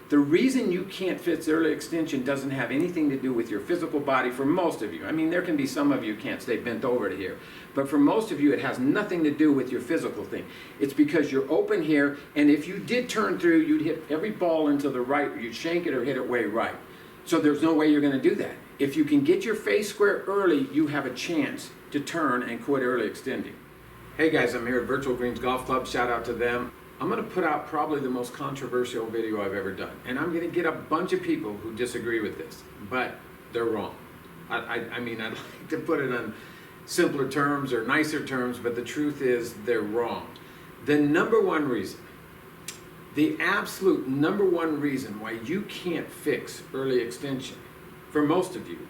The reason you can't fit early extension doesn't have anything to do with your physical body for most of you. I mean, there can be some of you who can't stay bent over to here. But for most of you, it has nothing to do with your physical thing. It's because you're open here, and if you did turn through, you'd hit every ball into the right, or you'd shank it or hit it way right. So there's no way you're going to do that. If you can get your face square early, you have a chance to turn and quit early extending. Hey guys, I'm here at Virtual Greens Golf Club. Shout out to them. I'm going to put out probably the most controversial video I've ever done. And I'm going to get a bunch of people who disagree with this, but they're wrong. I mean, I'd like to put it on simpler terms or nicer terms, but the truth is they're wrong. The number one reason, the absolute number one reason why you can't fix early extension, for most of you,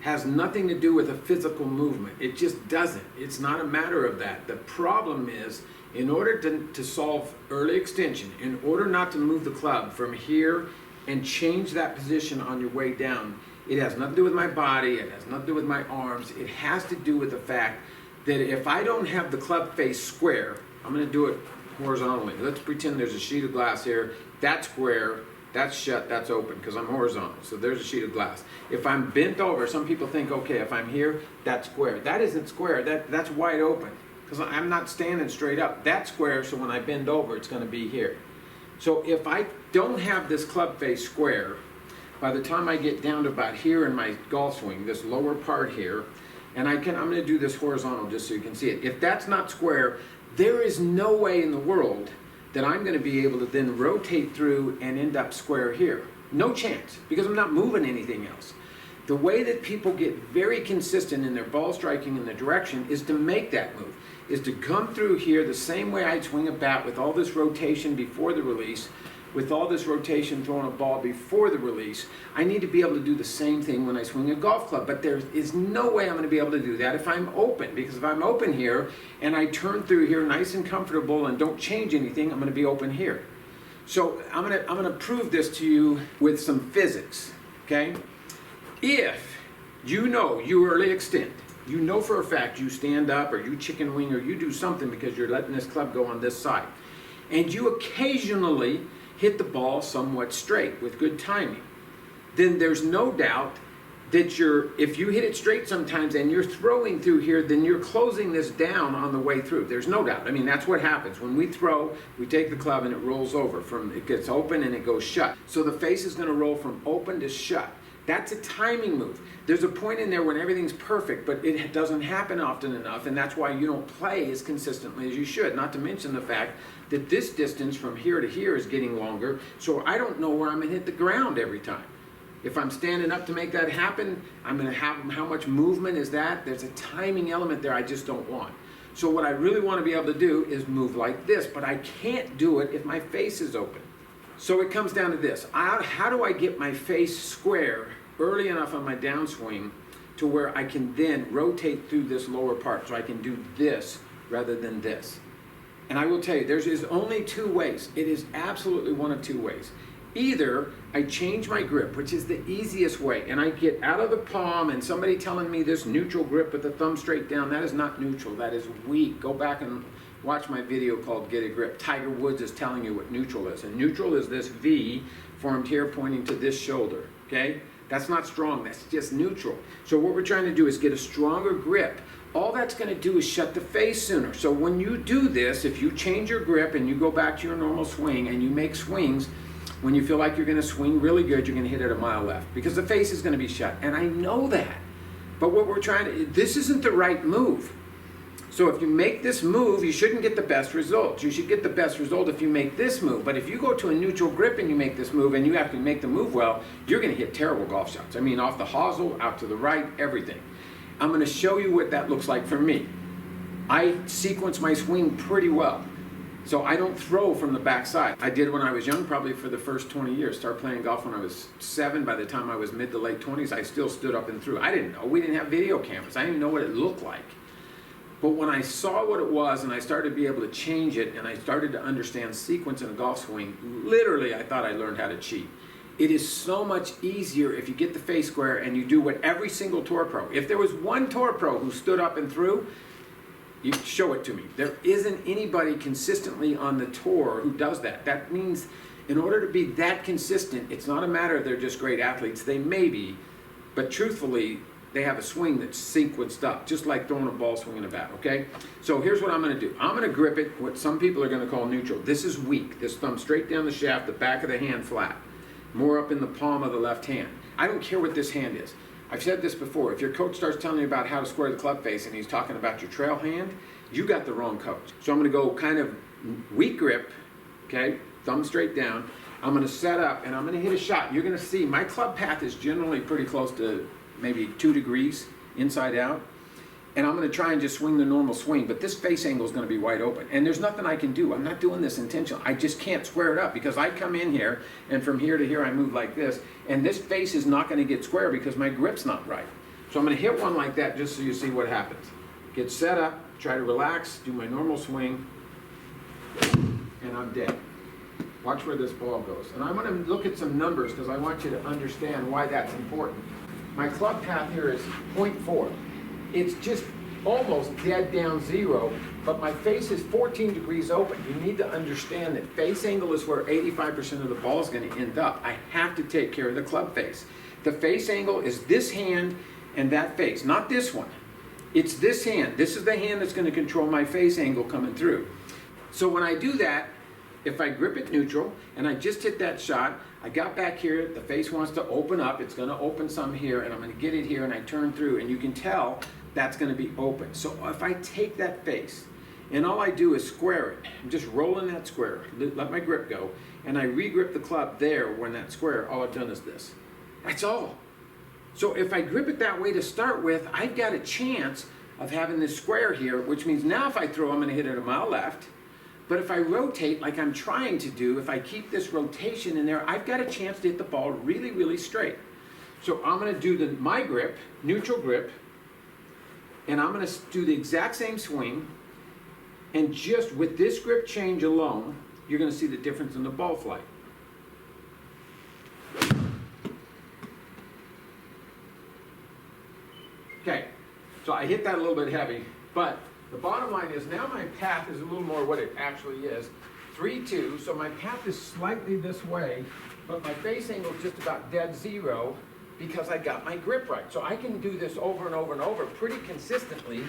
has nothing to do with a physical movement. It just doesn't. It's not a matter of that. The problem is, in order to solve early extension, in order not to move the club from here and change that position on your way down, it has nothing to do with my body, it has nothing to do with my arms, it has to do with the fact that if I don't have the club face square, I'm going to do it horizontally. Let's pretend there's a sheet of glass here, that's square, that's shut, that's open, because I'm horizontal. So there's a sheet of glass. If I'm bent over, some people think, okay, if I'm here, that's square. That isn't square, that's wide open, because I'm not standing straight up. That's square, so when I bend over, it's going to be here. So if I don't have this club face square, by the time I get down to about here in my golf swing, this lower part here, and I'm going to do this horizontal just so you can see it. If that's not square, there is no way in the world that I'm going to be able to then rotate through and end up square here. No chance, because I'm not moving anything else. The way that people get very consistent in their ball striking in the direction is to make that move, is to come through here the same way I'd swing a bat with all this rotation before the release, with all this rotation throwing a ball before the release. I need to be able to do the same thing when I swing a golf club, but there is no way I'm going to be able to do that if I'm open, because if I'm open here and I turn through here nice and comfortable and don't change anything, I'm going to be open here. So I'm going to prove this to you with some physics, okay? If you know you early extend, you know for a fact you stand up or you chicken wing or you do something because you're letting this club go on this side, and you occasionally hit the ball somewhat straight with good timing, then there's no doubt that if you hit it straight sometimes and you're throwing through here, then you're closing this down on the way through. There's no doubt. I mean, that's what happens. When we throw, we take the club and it rolls over. It gets open and it goes shut. So the face is going to roll from open to shut. That's a timing move. There's a point in there when everything's perfect, but it doesn't happen often enough, and that's why you don't play as consistently as you should. Not to mention the fact that this distance from here to here is getting longer, so I don't know where I'm going to hit the ground every time. If I'm standing up to make that happen, I'm going to have how much movement is that? There's a timing element there I just don't want. So what I really want to be able to do is move like this, but I can't do it if my face is open. So it comes down to this. How do I get my face square early enough on my downswing to where I can then rotate through this lower part so I can do this rather than this? And I will tell you, there's only two ways. It is absolutely one of two ways. Either I change my grip, which is the easiest way, and I get out of the palm, and somebody telling me this neutral grip with the thumb straight down, that is not neutral, that is weak. Go back and watch my video called Get a Grip. Tiger Woods is telling you what neutral is. And neutral is this V formed here pointing to this shoulder, okay? That's not strong, that's just neutral. So what we're trying to do is get a stronger grip. All that's going to do is shut the face sooner. So when you do this, if you change your grip and you go back to your normal swing and you make swings, when you feel like you're going to swing really good, you're going to hit it a mile left because the face is going to be shut. And I know that. But what we're trying to, this isn't the right move. So if you make this move, you shouldn't get the best results. You should get the best result if you make this move. But if you go to a neutral grip and you make this move and you have to make the move well, you're going to hit terrible golf shots. I mean, off the hosel, out to the right, everything. I'm going to show you what that looks like for me. I sequence my swing pretty well. So I don't throw from the backside. I did when I was young, probably for the first 20 years. Started playing golf when I was 7. By the time I was mid to late 20s, I still stood up and threw. I didn't know. We didn't have video cameras. I didn't even know what it looked like. But when I saw what it was and I started to be able to change it and I started to understand sequence in a golf swing, literally I thought I learned how to cheat. It is so much easier if you get the face square and you do what every single tour pro. If there was one tour pro who stood up and threw, you show it to me. There isn't anybody consistently on the tour who does that. That means In order to be that consistent, it's not a matter of they're just great athletes. They may be, but truthfully, they have a swing that's sequenced up, just like throwing a ball, swinging a bat, okay? So here's what I'm gonna do. I'm gonna grip it, what some people are gonna call neutral. This is weak. This thumb straight down the shaft, the back of the hand flat. More up in the palm of the left hand. I don't care what this hand is. I've said this before. If your coach starts telling you about how to square the club face and he's talking about your trail hand, you got the wrong coach. So I'm gonna go kind of weak grip, okay? Thumb straight down. I'm gonna set up and I'm gonna hit a shot. You're gonna see my club path is generally pretty close to maybe 2 degrees inside out. And I'm gonna try and just swing the normal swing, but this face angle is gonna be wide open. And there's nothing I can do. I'm not doing this intentionally. I just can't square it up because I come in here and from here to here I move like this, and this face is not gonna get square because my grip's not right. So I'm gonna hit one like that just so you see what happens. Get set up, try to relax, do my normal swing, and I'm dead. Watch where this ball goes. And I'm gonna look at some numbers because I want you to understand why that's important. My club path here is 0.4. It's just almost dead down 0, but my face is 14 degrees open. You need to understand that face angle is where 85% of the ball is going to end up. I have to take care of the club face. The face angle is this hand and that face, not this one. It's this hand. This is the hand that's going to control my face angle coming through. So when I do that, if I grip it neutral and I just hit that shot, I got back here, the face wants to open up, it's gonna open some here, and I'm gonna get it here and I turn through, and you can tell that's gonna be open. So if I take that face, and all I do is square it, I'm just rolling that square, let my grip go, and I re-grip the club there when that square, all I've done is this. That's all. So if I grip it that way to start with, I've got a chance of having this square here, which means now if I throw, I'm gonna hit it a mile left. But if I rotate like I'm trying to do, if I keep this rotation in there, I've got a chance to hit the ball really, really straight. So I'm gonna do my grip, neutral grip, and I'm gonna do the exact same swing, and just with this grip change alone, you're gonna see the difference in the ball flight. Okay, so I hit that a little bit heavy, but the bottom line is now my path is a little more what it actually is. 3-2, so my path is slightly this way, but my face angle is just about dead 0 because I got my grip right. So I can do this over and over and over pretty consistently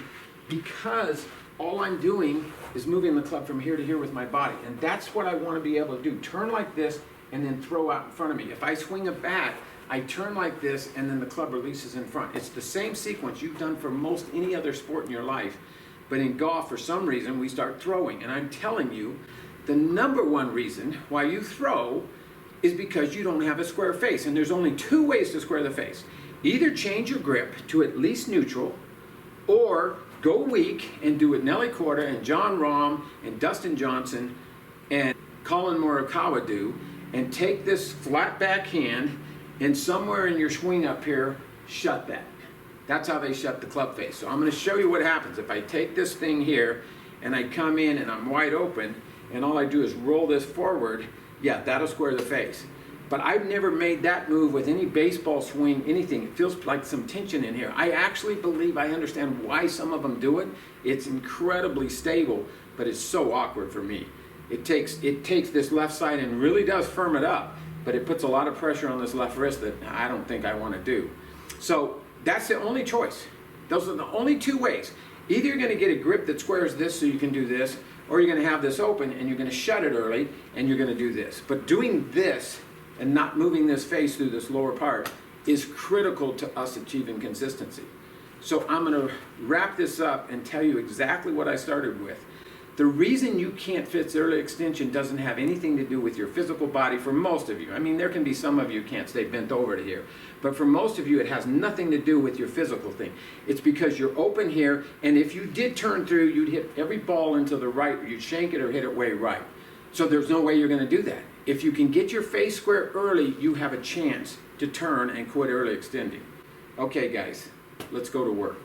because all I'm doing is moving the club from here to here with my body. And that's what I want to be able to do. Turn like this and then throw out in front of me. If I swing a bat, I turn like this and then the club releases in front. It's the same sequence you've done for most any other sport in your life. But in golf, for some reason, we start throwing. And I'm telling you, the #1 reason why you throw is because you don't have a square face. And there's only 2 ways to square the face. Either change your grip to at least neutral, or go weak and do what Nelly Korda and John Rahm and Dustin Johnson and Colin Morikawa do, and take this flat back hand and somewhere in your swing up here, shut that. That's how they shut the club face. So I'm going to show you what happens. If I take this thing here and I come in and I'm wide open and all I do is roll this forward, yeah, that'll square the face. But I've never made that move with any baseball swing, anything. It feels like some tension in here. I actually believe I understand why some of them do it. It's incredibly stable, but it's so awkward for me. It takes this left side and really does firm it up, but it puts a lot of pressure on this left wrist that I don't think I want to do. So that's the only choice. Those are the only 2 ways. Either you're going to get a grip that squares this so you can do this, or you're going to have this open and you're going to shut it early and you're going to do this. But doing this and not moving this face through this lower part is critical to us achieving consistency. So I'm going to wrap this up and tell you exactly what I started with. The reason you can't fit early extension doesn't have anything to do with your physical body for most of you. I mean, there can be some of you who can't stay bent over to here. But for most of you, it has nothing to do with your physical thing. It's because you're open here, and if you did turn through, you'd hit every ball into the right, or you'd shank it or hit it way right. So there's no way you're going to do that. If you can get your face square early, you have a chance to turn and quit early extending. Okay, guys, let's go to work.